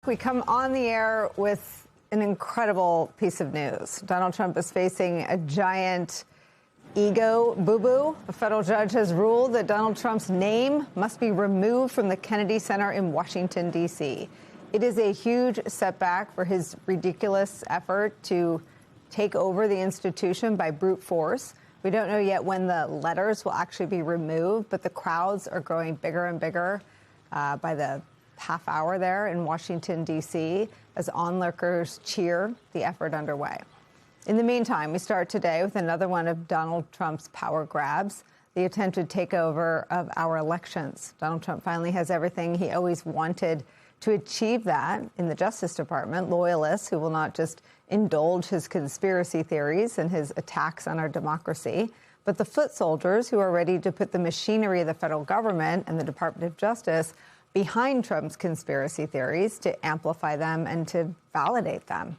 We come on the air with an incredible piece of news. Donald Trump is facing a giant ego boo-boo. A federal judge has ruled that Donald Trump's name must be removed from the Kennedy Center in Washington, D.C. It is a huge setback for his ridiculous effort to take over the institution by brute force. We don't know yet when the letters will actually be removed, but the crowds are growing bigger and bigger by the half hour there in Washington, D.C., as onlookers cheer the effort underway. In the meantime, we start today with another one of Donald Trump's power grabs, the attempted takeover of our elections. Donald Trump finally has everything he always wanted to achieve that in the Justice Department. Loyalists who will not just indulge his conspiracy theories and his attacks on our democracy, but the foot soldiers who are ready to put the machinery of the federal government and the Department of Justice behind Trump's conspiracy theories to amplify them and to validate them.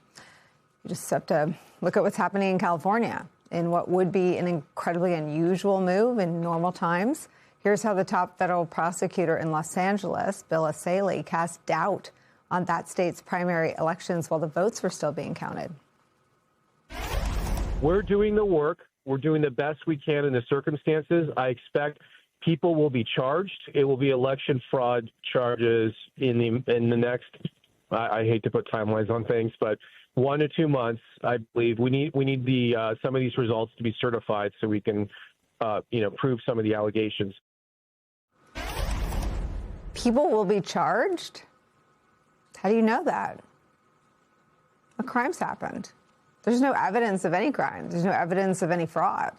You just have to look at what's happening in California in what would be an incredibly unusual move in normal times. Here's how the top federal prosecutor in Los Angeles, Bill Essayli, cast doubt on that state's primary elections while the votes were still being counted. We're doing the work. We're doing the best we can in the circumstances. I expect people will be charged. It will be election fraud charges in the next, I hate to put timelines on things, but 1 to 2 months. I believe we need some of these results to be certified so we can prove some of the allegations. People will be charged? How do you know that? What crimes happened? There's no evidence of any crime. There's no evidence of any fraud.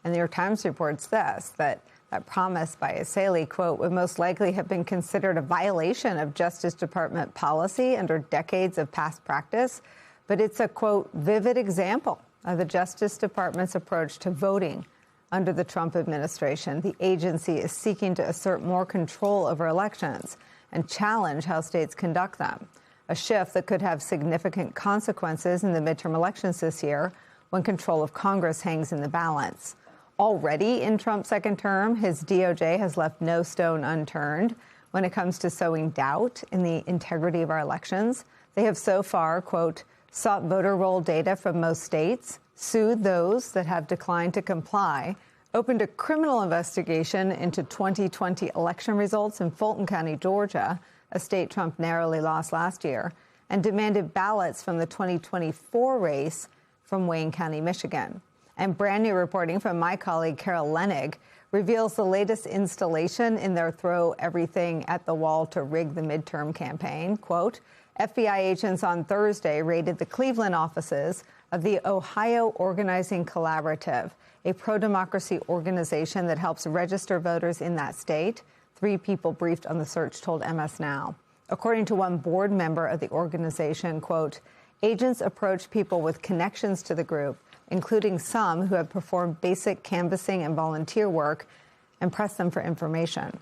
And the New York Times reports this, that promise by Essayli, quote, would most likely have been considered a violation of Justice Department policy under decades of past practice. But it's a, quote, vivid example of the Justice Department's approach to voting under the Trump administration. The agency is seeking to assert more control over elections and challenge how states conduct them, a shift that could have significant consequences in the midterm elections this year when control of Congress hangs in the balance. Already in Trump's second term, his DOJ has left no stone unturned when it comes to sowing doubt in the integrity of our elections. They have so far, quote, sought voter roll data from most states, sued those that have declined to comply, opened a criminal investigation into 2020 election results in Fulton County, Georgia, a state Trump narrowly lost last year, and demanded ballots from the 2024 race from Wayne County, Michigan. And brand new reporting from my colleague Carol Leonnig reveals the latest installation in their throw everything at the wall to rig the midterm campaign. Quote, FBI agents on Thursday raided the Cleveland offices of the Ohio Organizing Collaborative, a pro-democracy organization that helps register voters in that state. 3 people briefed on the search told MS Now. According to one board member of the organization, quote, agents approached people with connections to the group, including some who have performed basic canvassing and volunteer work, and pressed them for information.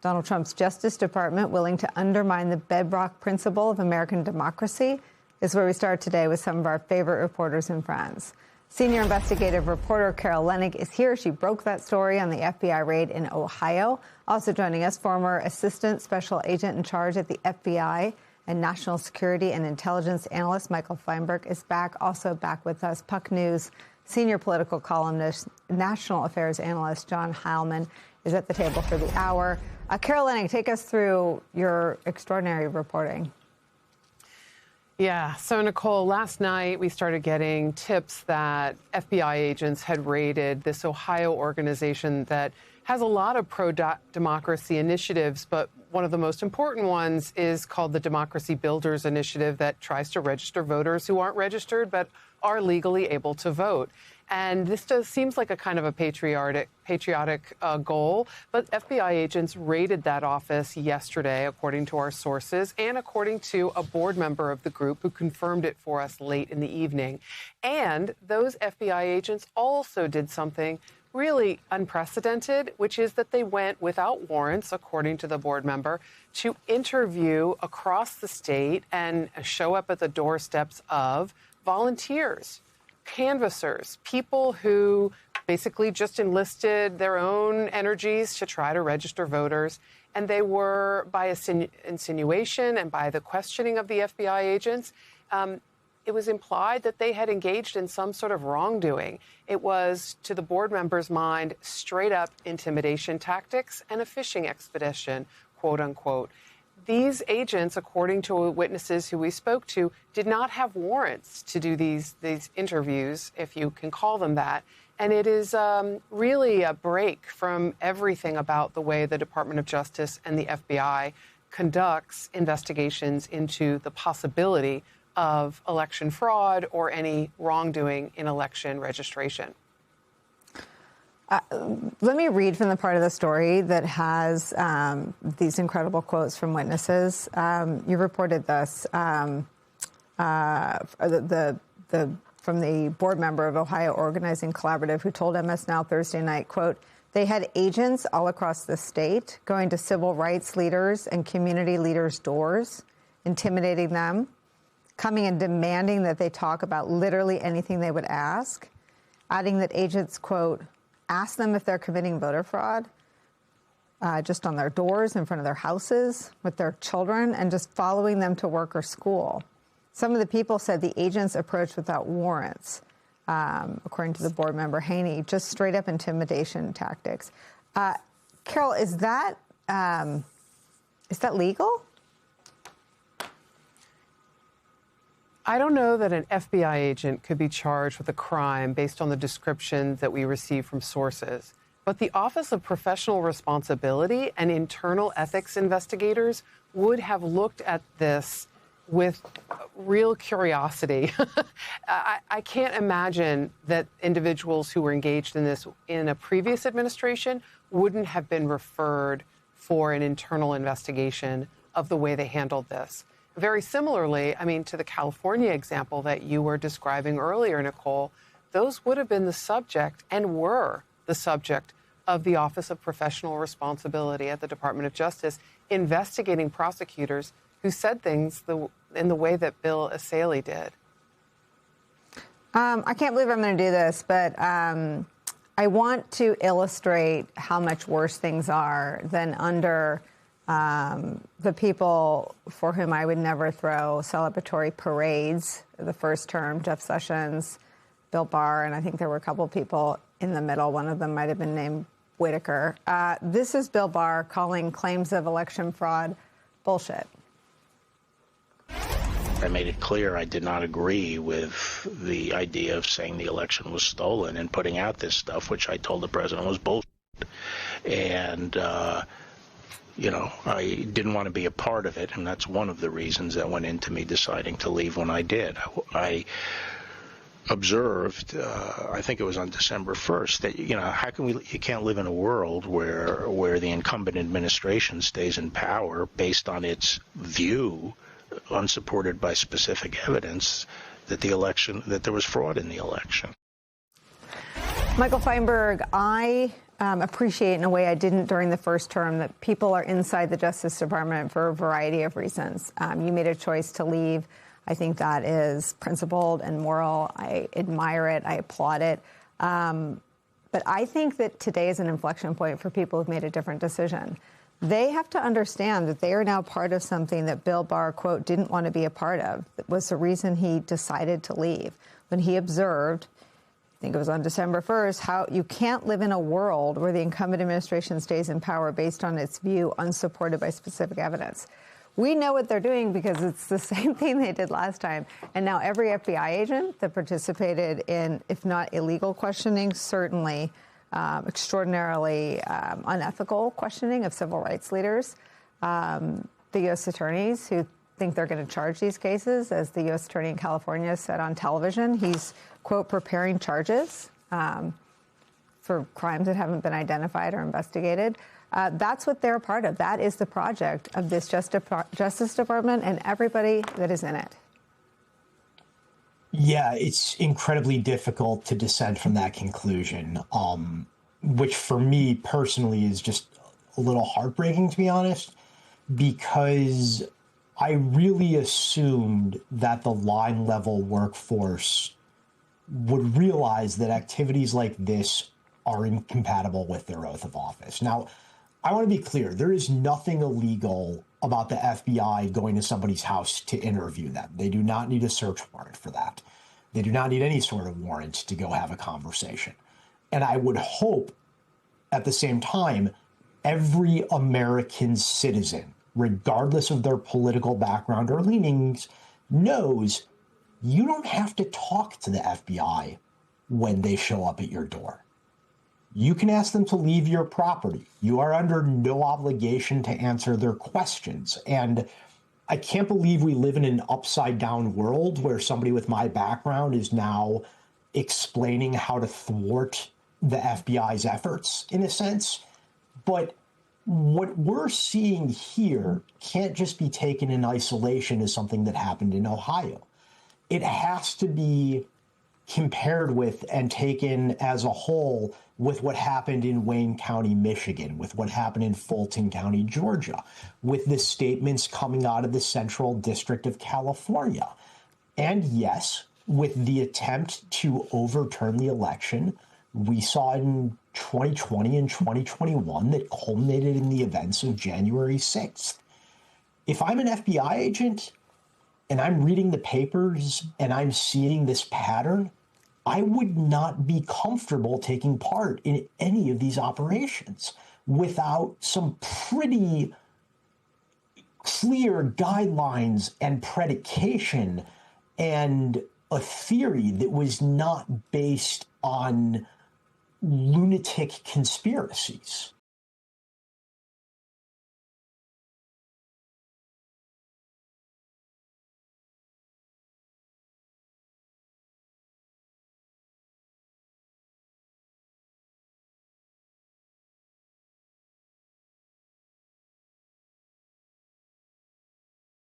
Donald Trump's Justice Department willing to undermine the bedrock principle of American democracy is where we start today with some of our favorite reporters and friends. Senior investigative reporter Carol Leonnig is here. She broke that story on the FBI raid in Ohio. Also joining us, former assistant special agent in charge at the FBI and national security and intelligence analyst Michael Feinberg is back. Also back with us, Puck News senior political columnist, national affairs analyst John Heilman is at the table for the hour. Carol Leonnig, take us through your extraordinary reporting. Yeah. So, Nicole, last night we started getting tips that FBI agents had raided this Ohio organization that has a lot of pro-democracy initiatives, but one of the most important ones is called the Democracy Builders Initiative that tries to register voters who aren't registered but are legally able to vote. And this seems like a kind of a patriotic goal, but FBI agents raided that office yesterday, according to our sources, and according to a board member of the group who confirmed it for us late in the evening. And those FBI agents also did something really unprecedented, which is that they went without warrants, according to the board member, to interview across the state and show up at the doorsteps of volunteers, canvassers, people who basically just enlisted their own energies to try to register voters. And they were, by insinuation and by the questioning of the FBI agents, it was implied that they had engaged in some sort of wrongdoing. It was, to the board members' mind, straight up intimidation tactics and a fishing expedition, quote unquote. These agents, according to witnesses who we spoke to, did not have warrants to do these interviews, if you can call them that. And it is really a break from everything about the way the Department of Justice and the FBI conducts investigations into the possibility of election fraud or any wrongdoing in election registration. Let me read from the part of the story that has these incredible quotes from witnesses. You reported this, from the board member of Ohio Organizing Collaborative, who told MS Now Thursday night, quote, they had agents all across the state going to civil rights leaders and community leaders' doors, intimidating them, coming and demanding that they talk about literally anything they would ask, adding that agents, quote, ask them if they're committing voter fraud, just on their doors, in front of their houses, with their children, and just following them to work or school. Some of the people said the agents approached without warrants, according to the board member Haney, just straight up intimidation tactics. Carol, is that legal? I don't know that an FBI agent could be charged with a crime based on the description that we receive from sources. But the Office of Professional Responsibility and internal ethics investigators would have looked at this with real curiosity. I can't imagine that individuals who were engaged in this in a previous administration wouldn't have been referred for an internal investigation of the way they handled this. Very similarly, I mean, to the California example that you were describing earlier, Nicole, those would have been the subject and were the subject of the Office of Professional Responsibility at the Department of Justice, investigating prosecutors who said things in the way that Bill Essayli did. I can't believe I'm going to do this, but I want to illustrate how much worse things are than under the people for whom I would never throw celebratory parades. The first term, Jeff Sessions, Bill Barr, and I think there were a couple of people in the middle. One of them might have been named Whitaker. This is Bill Barr calling claims of election fraud bullshit. I made it clear I did not agree with the idea of saying the election was stolen and putting out this stuff, which I told the president was bullshit. And, I didn't want to be a part of it, and that's one of the reasons that went into me deciding to leave when I did. I observed, I think it was on December 1st, that, how can you can't live in a world where the incumbent administration stays in power based on its view, unsupported by specific evidence, that there was fraud in the election. Michael Feinberg, I appreciate in a way I didn't during the first term that people are inside the Justice Department for a variety of reasons. You made a choice to leave. I think that is principled and moral. I admire it. I applaud it. But I think that today is an inflection point for people who've made a different decision. They have to understand that they are now part of something that Bill Barr, quote, didn't want to be a part of. That was the reason he decided to leave. When he observed, I think it was on December 1st, how you can't live in a world where the incumbent administration stays in power based on its view, unsupported by specific evidence. We know what they're doing because it's the same thing they did last time. And now every FBI agent that participated in, if not illegal questioning, certainly extraordinarily unethical questioning of civil rights leaders, the U.S. attorneys who think they're going to charge these cases, as the U.S. attorney in California said on television, he's, quote, preparing charges for crimes that haven't been identified or investigated. That's what they're a part of. That is the project of this Justice Department and everybody that is in it. Yeah, it's incredibly difficult to dissent from that conclusion, which for me personally is just a little heartbreaking, to be honest, because I really assumed that the line level workforce would realize that activities like this are incompatible with their oath of office. Now, I want to be clear. There is nothing illegal about the FBI going to somebody's house to interview them. They do not need a search warrant for that. They do not need any sort of warrant to go have a conversation. And I would hope at the same time, every American citizen, regardless of their political background or leanings, knows you don't have to talk to the FBI when they show up at your door. You can ask them to leave your property. You are under no obligation to answer their questions. And I can't believe we live in an upside down world where somebody with my background is now explaining how to thwart the FBI's efforts, in a sense. But what we're seeing here can't just be taken in isolation as something that happened in Ohio. It has to be compared with and taken as a whole with what happened in Wayne County, Michigan, with what happened in Fulton County, Georgia, with the statements coming out of the Central District of California. And yes, with the attempt to overturn the election, we saw in 2020 and 2021 that culminated in the events of January 6th. If I'm an FBI agent and I'm reading the papers and I'm seeing this pattern, I would not be comfortable taking part in any of these operations without some pretty clear guidelines and predication and a theory that was not based on lunatic conspiracies.